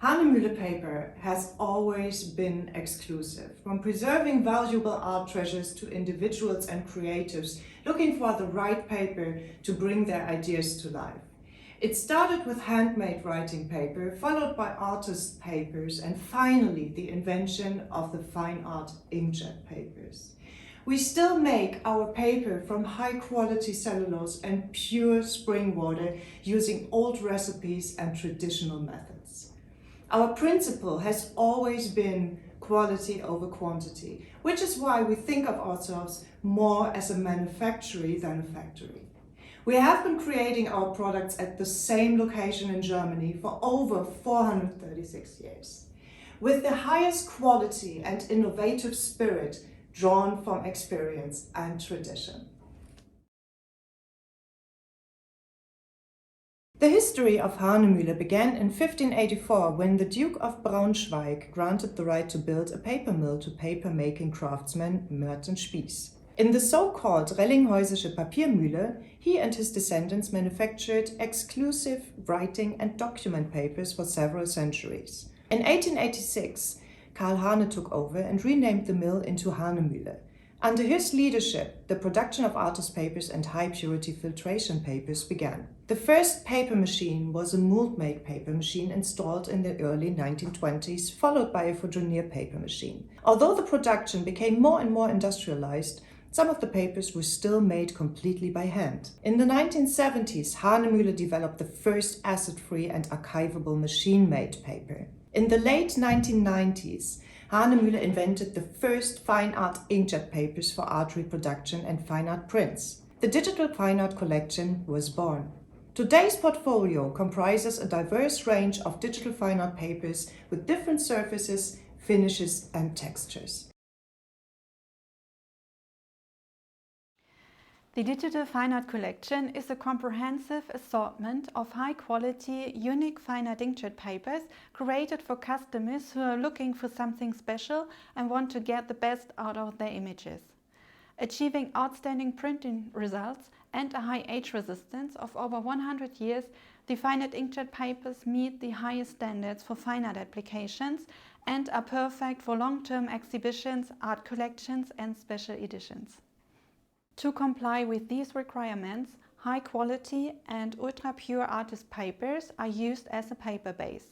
Hahnemühle paper has always been exclusive, from preserving valuable art treasures to individuals and creatives looking for the right paper to bring their ideas to life. It started with handmade writing paper, followed by artist papers, and finally the invention of the fine art inkjet papers. We still make our paper from high-quality cellulose and pure spring water using old recipes and traditional methods. Our principle has always been quality over quantity, which is why we think of ourselves more as a manufactory than a factory. We have been creating our products at the same location in Germany for over 436 years, with the highest quality and innovative spirit drawn from experience and tradition. The history of Hahnemühle began in 1584 when the Duke of Braunschweig granted the right to build a paper mill to paper-making craftsman Merten Spies. In the so-called Rellinghäusische Papiermühle, he and his descendants manufactured exclusive writing and document papers for several centuries. In 1886, Karl Hahne took over and renamed the mill into Hahnemühle. Under his leadership, the production of artist papers and high-purity filtration papers began. The first paper machine was a mold-made paper machine installed in the early 1920s, followed by a Foudrinier paper machine. Although the production became more and more industrialized, some of the papers were still made completely by hand. In the 1970s, Hahnemühle developed the first acid-free and archivable machine-made paper. In the late 1990s, Hahnemühle invented the first fine art inkjet papers for art reproduction and fine art prints. The digital fine art collection was born. Today's portfolio comprises a diverse range of digital fine art papers with different surfaces, finishes, and textures. The Digital Fine Art Collection is a comprehensive assortment of high-quality, unique fine art inkjet papers created for customers who are looking for something special and want to get the best out of their images. Achieving outstanding printing results and a high age resistance of over 100 years, the fine art inkjet papers meet the highest standards for fine art applications and are perfect for long-term exhibitions, art collections and special editions. To comply with these requirements, high-quality and ultra-pure artist papers are used as a paper base.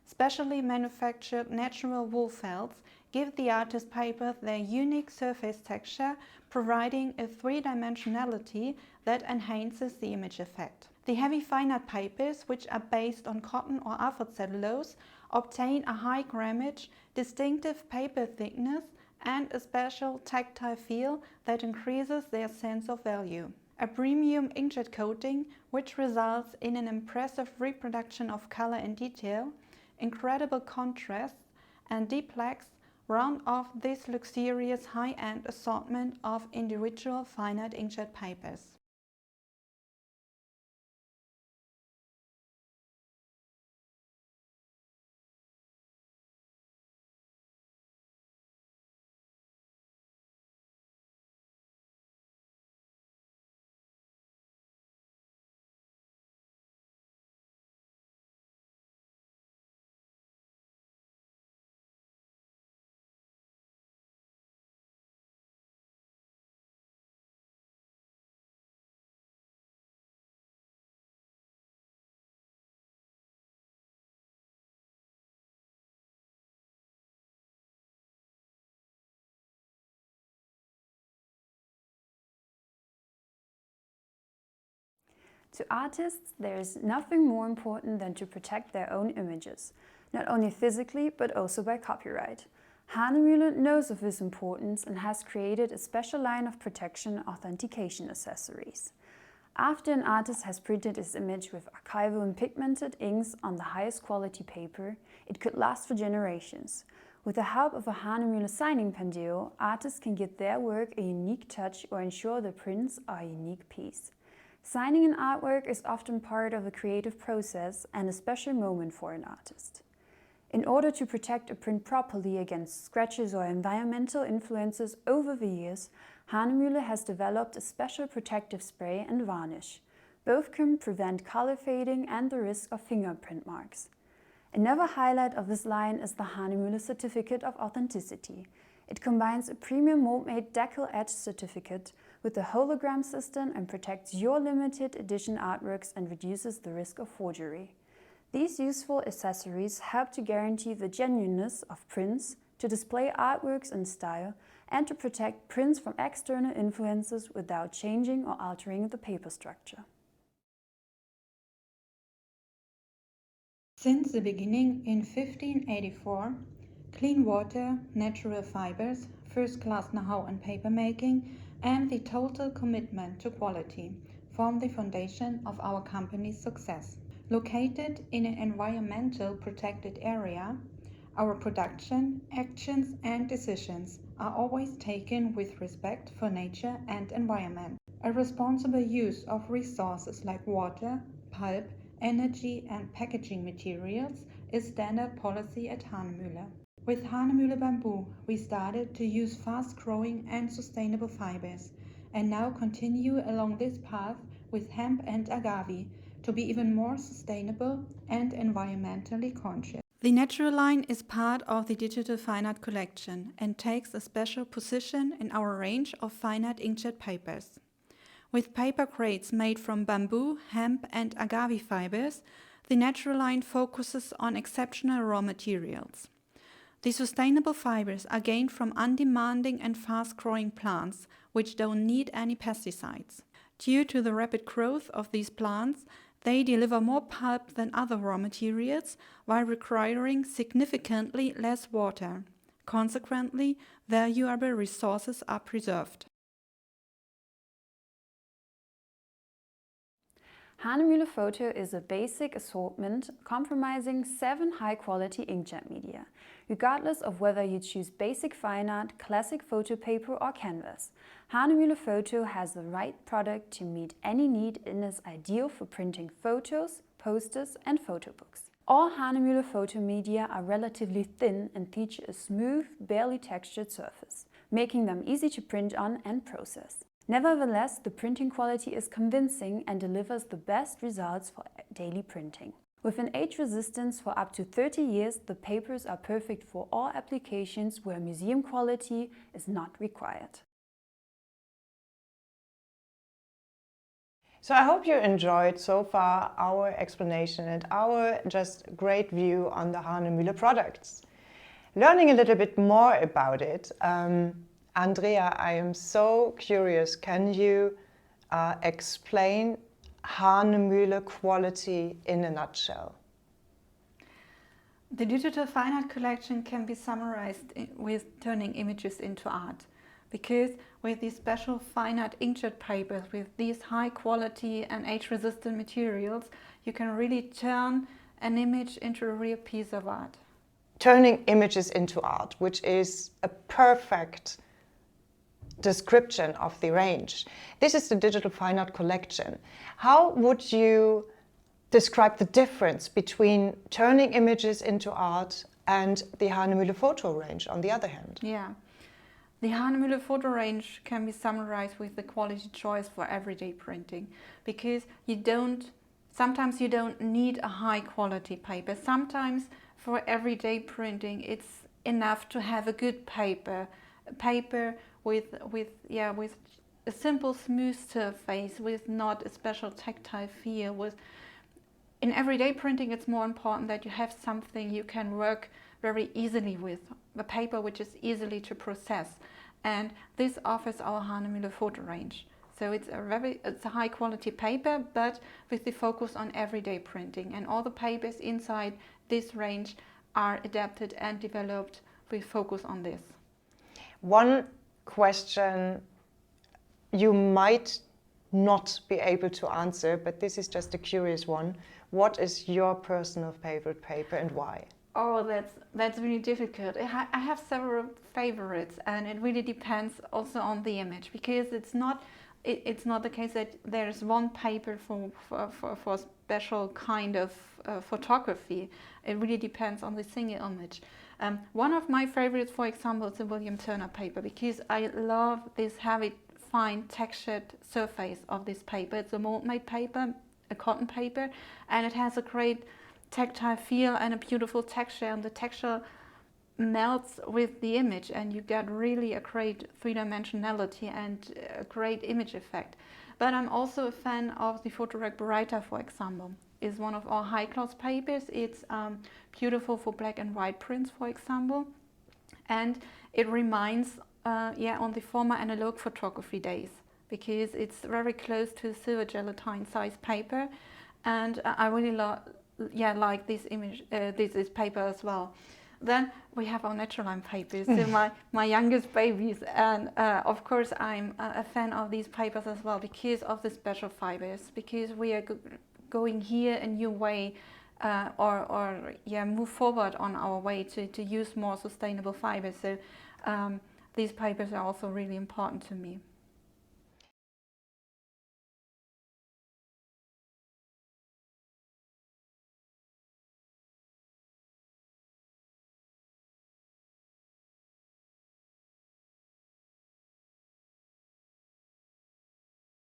Specially manufactured natural wool felts give the artist paper their unique surface texture, providing a three-dimensionality that enhances the image effect. The heavy fine art papers, which are based on cotton or alpha cellulose, obtain a high grammage, distinctive paper thickness, and a special tactile feel that increases their sense of value. A premium inkjet coating, which results in an impressive reproduction of color and detail, incredible contrast, and deep blacks round off this luxurious high-end assortment of individual fine art inkjet papers. To artists, there is nothing more important than to protect their own images, not only physically but also by copyright. Hahnemühle knows of this importance and has created a special line of protection authentication accessories. After an artist has printed his image with archival and pigmented inks on the highest quality paper, it could last for generations. With the help of a Hahnemühle signing pendule, artists can give their work a unique touch or ensure the prints are a unique piece. Signing an artwork is often part of a creative process and a special moment for an artist. In order to protect a print properly against scratches or environmental influences over the years, Hahnemühle has developed a special protective spray and varnish. Both can prevent color fading and the risk of fingerprint marks. Another highlight of this line is the Hahnemühle Certificate of Authenticity. It combines a premium mold-made decal edge certificate with the hologram system and protects your limited edition artworks and reduces the risk of forgery. These useful accessories help to guarantee the genuineness of prints, to display artworks in style, and to protect prints from external influences without changing or altering the paper structure. Since the beginning in 1584, clean water, natural fibers, first-class know-how in papermaking, and the total commitment to quality form the foundation of our company's success. Located in an environmental protected area, our production, actions and decisions are always taken with respect for nature and environment. A responsible use of resources like water, pulp, energy and packaging materials is standard policy at Hahnemühle. With Hahnemühle bamboo, we started to use fast-growing and sustainable fibers, and now continue along this path with hemp and agave to be even more sustainable and environmentally conscious. The natural line is part of the digital fine art collection and takes a special position in our range of fine art inkjet papers. With paper crates made from bamboo, hemp and agave fibers, the natural line focuses on exceptional raw materials. The sustainable fibers are gained from undemanding and fast-growing plants, which don't need any pesticides. Due to the rapid growth of these plants, they deliver more pulp than other raw materials while requiring significantly less water. Consequently, valuable resources are preserved. Hahnemühle Foto is a basic assortment comprising 7 high-quality inkjet media. Regardless of whether you choose basic fine art, classic photo paper or canvas, Hahnemühle Foto has the right product to meet any need and is ideal for printing photos, posters and photo books. All Hahnemühle Foto media are relatively thin and feature a smooth, barely textured surface, making them easy to print on and process. Nevertheless, the printing quality is convincing and delivers the best results for daily printing. With an age resistance for up to 30 years, the papers are perfect for all applications where museum quality is not required. So I hope you enjoyed so far our explanation and our just great view on the Hahnemühle products. Learning a little bit more about it, Andrea, I am so curious, can you explain Hahnemühle quality in a nutshell? The digital fine art collection can be summarized with turning images into art, because with these special fine art inkjet papers with these high quality and age-resistant materials, you can really turn an image into a real piece of art. Turning images into art, which is a perfect description of the range. This is the digital fine art collection. How would you describe the difference between turning images into art and the Hahnemühle Foto range on the other hand? Yeah, the Hahnemühle Foto range can be summarized with the quality choice for everyday printing, because sometimes you don't need a high quality paper. Sometimes for everyday printing it's enough to have a good paper with a simple smooth surface, with not a special tactile feel. In everyday printing it's more important that you have something you can work very easily with, a paper which is easily to process, and this offers our Hahnemühle Foto range. So it's a high quality paper, but with the focus on everyday printing, and all the papers inside this range are adapted and developed with focus on this. One question you might not be able to answer, but this is just a curious one. What is your personal favorite paper and why? Oh, that's really difficult. I have several favorites, and it really depends also on the image, because it's not the case that there's one paper for a special kind of photography. It really depends on the single image. One of my favorites, for example, is the William Turner paper, because I love this heavy, fine textured surface of this paper. It's a mold-made paper, a cotton paper, and it has a great tactile feel and a beautiful texture, and the texture melts with the image, and you get really a great three-dimensionality and a great image effect. But I'm also a fan of the Foto Brighter, for example. It's one of our high-gloss papers. It's beautiful for black and white prints, for example, and it reminds on the former analog photography days, because it's very close to silver gelatine size paper, and I really like this image, this paper as well. Then we have our natural line papers, so my youngest babies, and of course I'm a fan of these papers as well because of the special fibers, because we are going here a new way move forward on our way to use more sustainable fibers. So these papers are also really important to me.